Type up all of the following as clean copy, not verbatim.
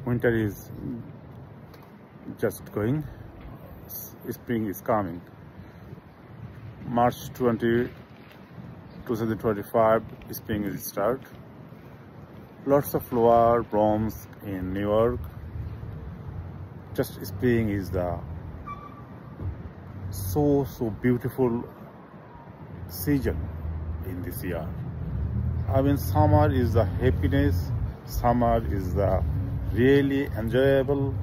Winter is just going, spring is coming. March 2025, spring is start. Lots of flower blooms in New York. Just spring is the so beautiful season in this year. I mean, summer is the happiness, summer is the really enjoyable.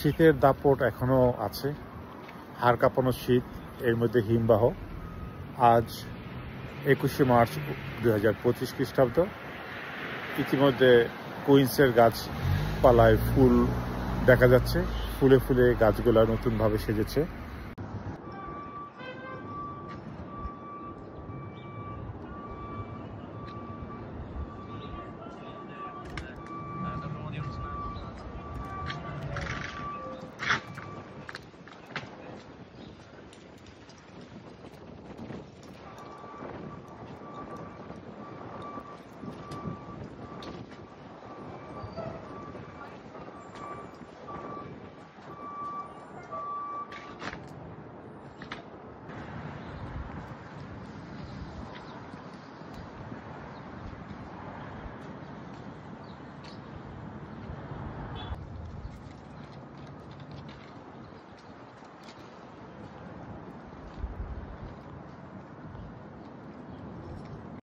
শীতের দাপট এখনো আছে, হাড় কাঁপানো শীত, এর মধ্যে হিমবাহ। আজ 21শে মার্চ 2025 খ্রিস্টাব্দ। ইতিমধ্যে কুইন্সের গাছপালায় ফুল দেখা যাচ্ছে, ফুলে ফুলে গাছগুলা নতুনভাবে সেজেছে।